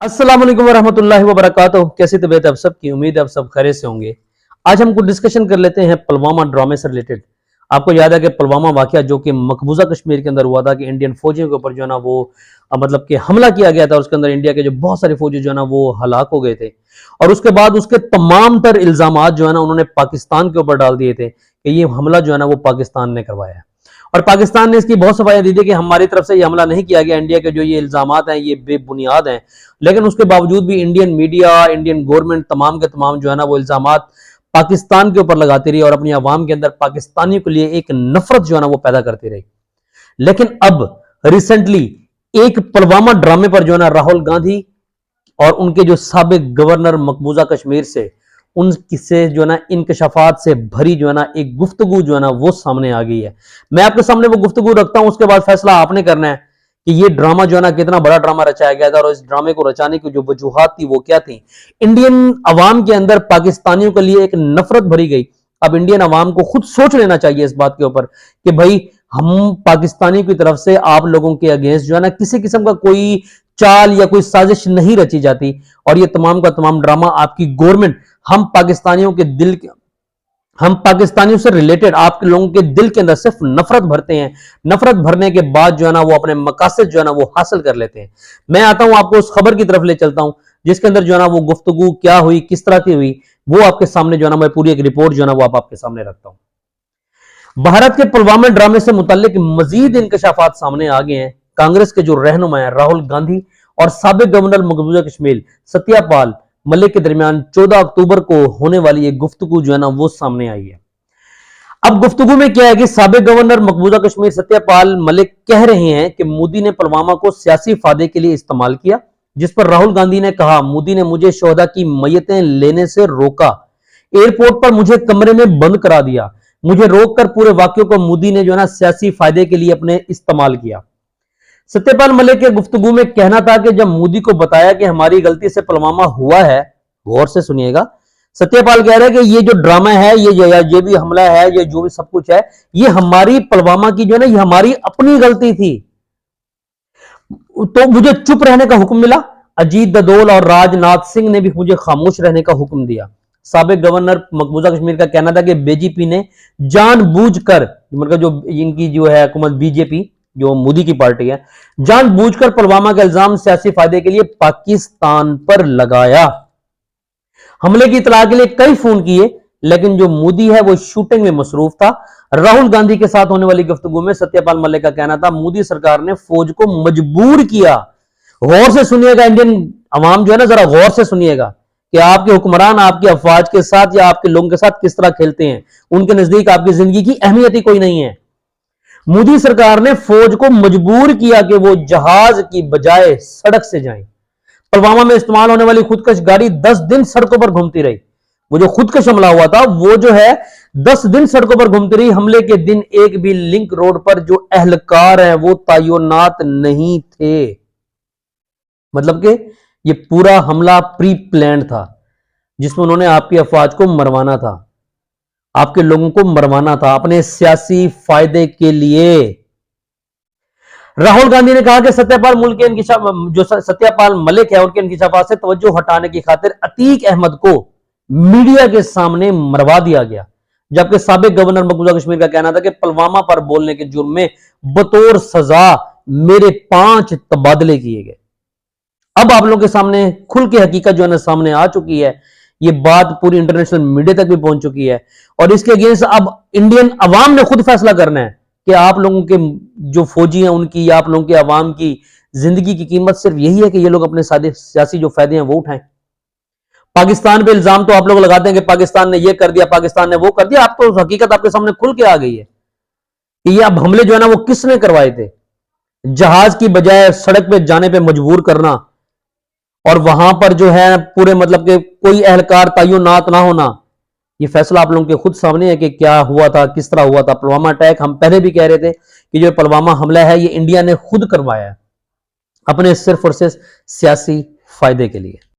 अस्सलाम वालेकुम वरहमतुल्लाहि वबरकातुहू। कैसी तबीयत है आप सब की? उम्मीद है आप सब खैरियत से होंगे। आज हम कुछ डिस्कशन कर लेते हैं पुलवामा ड्रामे से रिलेटेड। आपको याद है कि पुलवामा वाकया जो कि मकबूजा कश्मीर के अंदर हुआ था कि इंडियन फौजियों के ऊपर जो है ना वो मतलब कि हमला किया गया था, उसके अंदर इंडिया के जो बहुत सारे फौजी जो है ना वो हलाक हो गए थे, और उसके बाद उसके तमाम तर इल्जामात जो है ना उन्होंने पाकिस्तान के ऊपर डाल दिए थे कि ये हमला जो है ना वो पाकिस्तान ने करवाया है। और पाकिस्तान ने इसकी बहुत सफाई दी थी कि हमारी तरफ से ये हमला नहीं किया गया, इंडिया के जो ये इल्जामात हैं ये बेबुनियाद हैं। लेकिन उसके बावजूद भी इंडियन मीडिया, इंडियन गवर्नमेंट तमाम के तमाम जो है ना वो इल्जामात पाकिस्तान के ऊपर लगाती रही और अपनी आवाम के अंदर पाकिस्तानियों के लिए एक नफरत जो है ना वो पैदा करती रही। लेकिन अब रिसेंटली एक पुलवामा ड्रामे पर जो है ना राहुल गांधी और उनके जो साबिक गवर्नर मकबूजा कश्मीर से उनसे जो है ना इंकशाफात से भरी जो है ना एक गुफ्तगू जो है ना वो सामने आ गई है। मैं आपके सामने वो गुफ्तगू रखता हूं, उसके बाद फैसला आपने करना है कि ये ड्रामा जो है ना कितना बड़ा ड्रामा रचाया गया था और इस ड्रामे को रचाने की जो वजूहात थी वो क्या थी। इंडियन अवाम के अंदर पाकिस्तानियों के लिए एक नफरत भरी गई। अब इंडियन अवाम को खुद सोच लेना चाहिए इस बात के ऊपर कि भाई हम पाकिस्तानी की तरफ से आप लोगों के अगेंस्ट जो है ना किसी किस्म का कोई चाल या कोई साजिश नहीं रची जाती, और ये तमाम का तमाम ड्रामा आपकी गवर्नमेंट हम पाकिस्तानियों के दिल, हम पाकिस्तानियों से रिलेटेड आप लोगों के दिल के अंदर सिर्फ नफरत भरते हैं। नफरत भरने के बाद जो है ना वो अपने मकासद जो है ना वो हासिल कर लेते हैं। मैं आता हूं आपको उस खबर की तरफ ले चलता हूं जिसके अंदर जो है ना वो गुफ्तगू क्या हुई, किस तरह की हुई, वो आपके सामने जो है ना मैं पूरी एक रिपोर्ट जो है ना वो आपके सामने रखता हूं। भारत के पुलवामा ड्रामे से मुताल्लिक मजीद इंकशाफात सामने आ गए हैं। कांग्रेस के जो रहनुमा है राहुल गांधी और साबिक गवर्नर मकबूजा कश्मीर सत्यपाल मलिक के दरमियान 14 अक्टूबर को होने वाली ये गुफ्तगू जो है ना वो सामने आई है। अब गुफ्तगू में क्या है कि साबिक गवर्नर मकबूजा कश्मीर सत्यपाल मलिक कह रहे हैं कि मोदी ने पुलवामा को सियासी फायदे के लिए इस्तेमाल किया, जिस पर राहुल गांधी ने कहा मोदी ने मुझे शोहदा की मैयतें लेने से रोका, एयरपोर्ट पर मुझे कमरे में बंद करा दिया, मुझे रोककर पूरे वाक्यों को मोदी ने जो है ना सियासी फायदे के लिए अपने इस्तेमाल किया। सत्यपाल मलिक के गुफ्तगू में कहना था कि जब मोदी को बताया कि हमारी गलती से पुलवामा हुआ है, गौर से सुनिएगा, सत्यपाल कह रहे हैं कि ये जो ड्रामा है, ये भी हमला है, ये जो भी सब कुछ है, ये हमारी पुलवामा की जो है ना ये हमारी अपनी गलती थी, तो मुझे चुप रहने का हुक्म मिला। अजीत ददोल और राजनाथ सिंह ने भी मुझे खामोश रहने का हुक्म दिया। साबिक गवर्नर मकबूजा कश्मीर का कहना था कि बीजेपी ने जानबूझकर, मतलब जो इनकी जो है हुकूमत बीजेपी जो मोदी की पार्टी है, जानबूझकर पुलवामा का इल्जाम सियासी फायदे के लिए पाकिस्तान पर लगाया। हमले की इतला के लिए कई फोन किए, लेकिन जो मोदी है वो शूटिंग में मसरूफ था। राहुल गांधी के साथ होने वाली गुफ्तगू में सत्यपाल मलिक का कहना था मोदी सरकार ने फौज को मजबूर किया। गौर से सुनिएगा इंडियन अवाम जो है ना, जरा गौर से सुनिएगा कि आपके हुक्मरान आपकी अफवाज के साथ या आपके लोगों के साथ किस तरह खेलते हैं। उनके नजदीक आपकी जिंदगी की अहमियत ही कोई नहीं है। मोदी सरकार ने फौज को मजबूर किया कि वो जहाज की बजाय सड़क से जाएं। पुलवामा में इस्तेमाल होने वाली खुदकश गाड़ी 10 दिन सड़कों पर घूमती रही। वो जो खुदकश हमला हुआ था वो जो है 10 दिन सड़कों पर घूमती रही। हमले के दिन एक भी लिंक रोड पर जो अहलकार है वो तैनात नहीं थे। मतलब कि ये पूरा हमला प्री प्लान था जिसमें उन्होंने आपकी अफवाज को मरवाना था, आपके लोगों को मरवाना था अपने सियासी फायदे के लिए। राहुल गांधी ने कहा कि सत्यपाल मुल्क के जो सत्यपाल मलिक है उनके इंकिशाफात से तवज्जो हटाने की खातिर अतीक अहमद को मीडिया के सामने मरवा दिया गया, जबकि साबिक गवर्नर मकबूजा कश्मीर का कहना था कि पुलवामा पर बोलने के जुर्म में बतौर सजा मेरे 5 तबादले किए गए। अब आप लोगों के सामने खुल के हकीकत जो है ना सामने आ चुकी है। ये बात पूरी इंटरनेशनल मीडिया तक भी पहुंच चुकी है, और इसके अगेंस्ट अब इंडियन अवाम ने खुद फैसला करना है कि आप लोगों के जो फौजी हैं उनकी या आप लोगों के अवाम की जिंदगी की कीमत सिर्फ यही है कि ये लोग अपने सियासी जो फायदे हैं वो उठाएं। पाकिस्तान पे इल्जाम तो आप लोग लगाते हैं कि पाकिस्तान ने ये कर दिया, पाकिस्तान ने वो कर दिया। आप तो हकीकत आपके सामने खुल के आ गई है कि ये अब हमले जो है ना वो किसने करवाए थे। जहाज की बजाय सड़क पे जाने पे मजबूर करना, और वहां पर जो है पूरे मतलब कि कोई अहलकार तैनात ना होना, ये फैसला आप लोगों के खुद सामने है कि क्या हुआ था, किस तरह हुआ था। पुलवामा अटैक हम पहले भी कह रहे थे कि जो पुलवामा हमला है ये इंडिया ने खुद करवाया है अपने सिर्फ और सिर्फ सियासी फायदे के लिए।